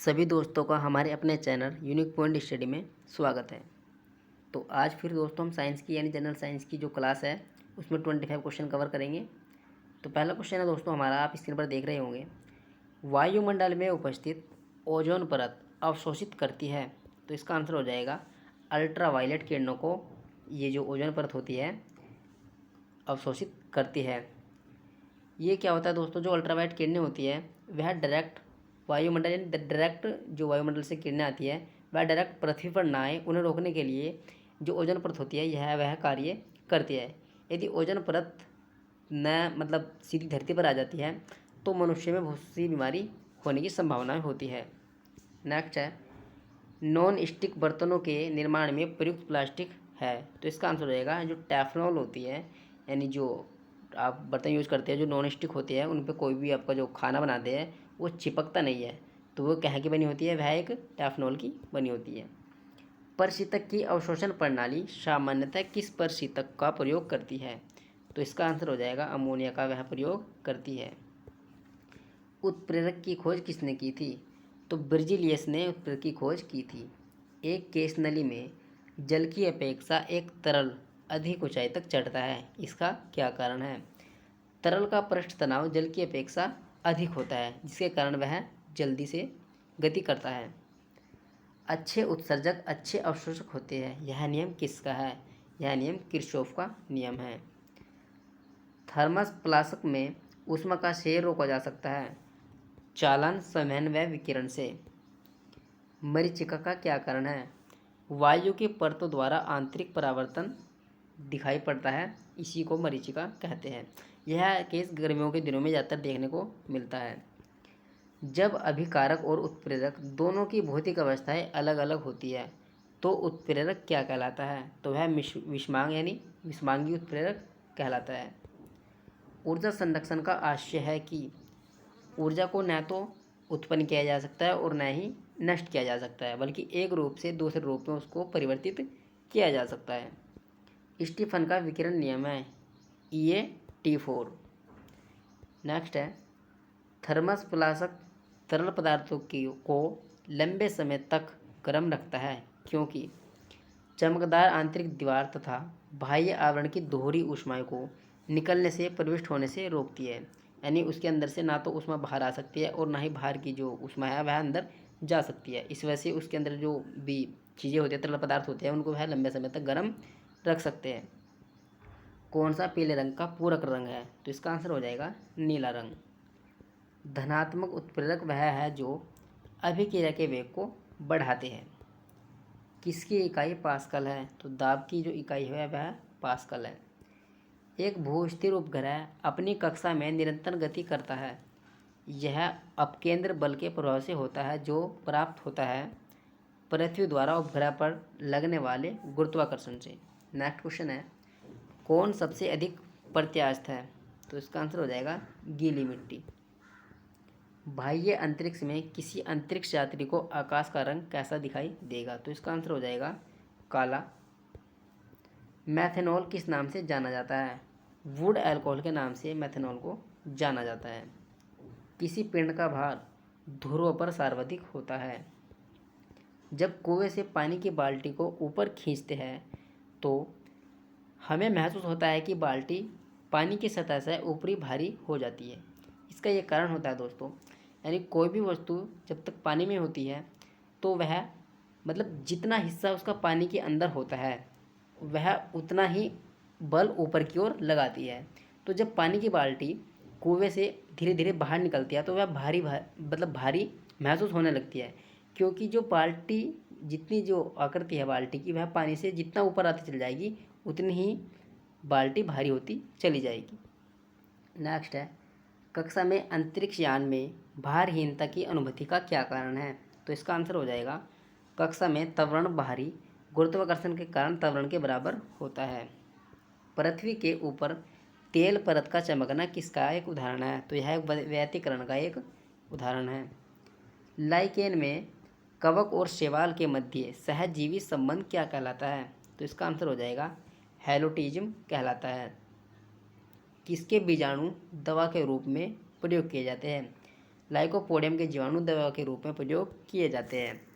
सभी दोस्तों का हमारे अपने चैनल यूनिक पॉइंट स्टडी में स्वागत है। तो आज फिर दोस्तों हम साइंस की यानी जनरल साइंस की जो क्लास है उसमें 25 क्वेश्चन कवर करेंगे। तो पहला क्वेश्चन है दोस्तों हमारा, आप स्क्रीन पर देख रहे होंगे, वायुमंडल में उपस्थित ओजोन परत अवशोषित करती है। तो इसका आंसर हो जाएगा अल्ट्रावायलेट किरणों को ये जो ओजोन परत होती है अवशोषित करती है। ये क्या होता है दोस्तों, जो अल्ट्रावायलेट किरणें होती है वह डायरेक्ट वायुमंडल यानी डायरेक्ट जो वायुमंडल से किरणें आती है वह डायरेक्ट पृथ्वी पर ना आए, उन्हें रोकने के लिए जो ओजोन परत होती है यह वह कार्य करती है। यदि ओजोन परत न सीधी धरती पर आ जाती है तो मनुष्य में बहुत सी बीमारी होने की संभावना होती है। नेक्स्ट है, नॉन स्टिक बर्तनों के निर्माण में प्रयुक्त प्लास्टिक है। तो इसका आंसर हो जाएगा जो टेफ्लॉन होती है, यानी जो आप बर्तन यूज़ करते हैं जो नॉन स्टिक होते हैं उन पर कोई भी आपका जो खाना बनाते हैं वो चिपकता नहीं है, तो वो कहाँ की बनी होती है, वह एक टेफ्लॉन की बनी होती है। परशीतक की अवशोषण प्रणाली सामान्यतः किस परशीतक का प्रयोग करती है। तो इसका आंसर हो जाएगा अमोनिया का वह प्रयोग करती है। उत्प्रेरक की खोज किसने की थी। तो बर्जीलियस ने उत्प्रेरक की खोज की थी। एक केश नली में जल की अपेक्षा एक तरल अधिक ऊंचाई तक चढ़ता है, इसका क्या कारण है। तरल का पृष्ठ तनाव जल की अपेक्षा अधिक होता है जिसके कारण वह जल्दी से गति करता है। अच्छे उत्सर्जक अच्छे अवशोषक होते हैं, यह नियम किसका है। यह नियम किरचॉफ का नियम है। थर्मस फ्लास्क में ऊष्मा का क्षय रोका जा सकता है चालन, संवहन व विकिरण से। मरीचिका का क्या कारण है। वायु के परतों द्वारा आंतरिक परावर्तन दिखाई पड़ता है, इसी को मरीचिका कहते हैं। यह केस गर्मियों के दिनों में ज़्यादातर देखने को मिलता है। जब अभिकारक और उत्प्रेरक दोनों की भौतिक अवस्थाएं अलग अलग होती है तो उत्प्रेरक क्या कहलाता है। तो वह विषमांग यानी विषमांगी उत्प्रेरक कहलाता है। ऊर्जा संरक्षण का आशय है कि ऊर्जा को न तो उत्पन्न किया जा सकता है और न ही नष्ट किया जा सकता है, बल्कि एक रूप से दूसरे रूप में उसको परिवर्तित किया जा सकता है। स्टीफन का विकिरण नियम है EA-T4। नेक्स्ट है, थर्मस फ्लास्क तरल पदार्थों को लंबे समय तक गर्म रखता है क्योंकि चमकदार आंतरिक दीवार तथा बाह्य आवरण की दोहरी ऊष्माओं को निकलने से प्रविष्ट होने से रोकती है। यानी उसके अंदर से ना तो ऊष्मा बाहर आ सकती है और ना ही बाहर की जो ऊष्मा है वह अंदर जा सकती है। इस वजह से उसके अंदर जो भी चीज़ें होती हैं, तरल पदार्थ होते हैं, उनको वह लंबे समय तक गर्म रख सकते हैं। कौन सा पीले रंग का पूरक रंग है। तो इसका आंसर हो जाएगा नीला रंग। धनात्मक उत्प्रेरक वह है जो अभिक्रिया के वेग को बढ़ाते हैं। किसकी इकाई पास्कल है। तो दाब की जो इकाई है वह पास्कल है। एक भूस्थिर उपग्रह अपनी कक्षा में निरंतर गति करता है, यह अपकेंद्र बल के प्रभाव से होता है जो प्राप्त होता है पृथ्वी द्वारा उपग्रह पर लगने वाले गुरुत्वाकर्षण से। नेक्स्ट क्वेश्चन है, कौन सबसे अधिक प्रत्यास्थ है। तो इसका आंसर हो जाएगा गीली मिट्टी। बाह्य अंतरिक्ष में किसी अंतरिक्ष यात्री को आकाश का रंग कैसा दिखाई देगा। तो इसका आंसर हो जाएगा काला। मेथनॉल किस नाम से जाना जाता है। वुड अल्कोहल के नाम से मेथनॉल को जाना जाता है। किसी पिंड का भार ध्रुव पर सर्वाधिक होता है। जब कुएं से पानी की बाल्टी को ऊपर खींचते हैं तो हमें महसूस होता है कि बाल्टी पानी की सतह से ऊपरी भारी हो जाती है। इसका ये कारण होता है दोस्तों, यानी कोई भी वस्तु जब तक पानी में होती है तो वह जितना हिस्सा उसका पानी के अंदर होता है वह उतना ही बल ऊपर की ओर लगाती है। तो जब पानी की बाल्टी कुएं से धीरे धीरे बाहर निकलती है तो वह भारी महसूस होने लगती है, क्योंकि जो बाल्टी जितनी जो आकृति है बाल्टी की वह पानी से जितना ऊपर आती चली जाएगी उतनी ही बाल्टी भारी होती चली जाएगी। नेक्स्ट है, कक्षा में अंतरिक्ष यान में भारहीनता की अनुभूति का क्या कारण है। तो इसका आंसर हो जाएगा कक्षा में त्वरण बाहरी गुरुत्वाकर्षण के कारण त्वरण के बराबर होता है। पृथ्वी के ऊपर तेल परत का चमकना किसका एक उदाहरण है। तो यह व्यतिकरण का एक उदाहरण है। लाइकेन में कवक और शैवाल के मध्य सहजीवी संबंध क्या कहलाता है। तो इसका आंसर हो जाएगा हैलोटिज्म कहलाता है। किसके बीजाणु दवा के रूप में प्रयोग किए जाते हैं। लाइकोपोडियम के जीवाणु दवा के रूप में प्रयोग किए जाते हैं।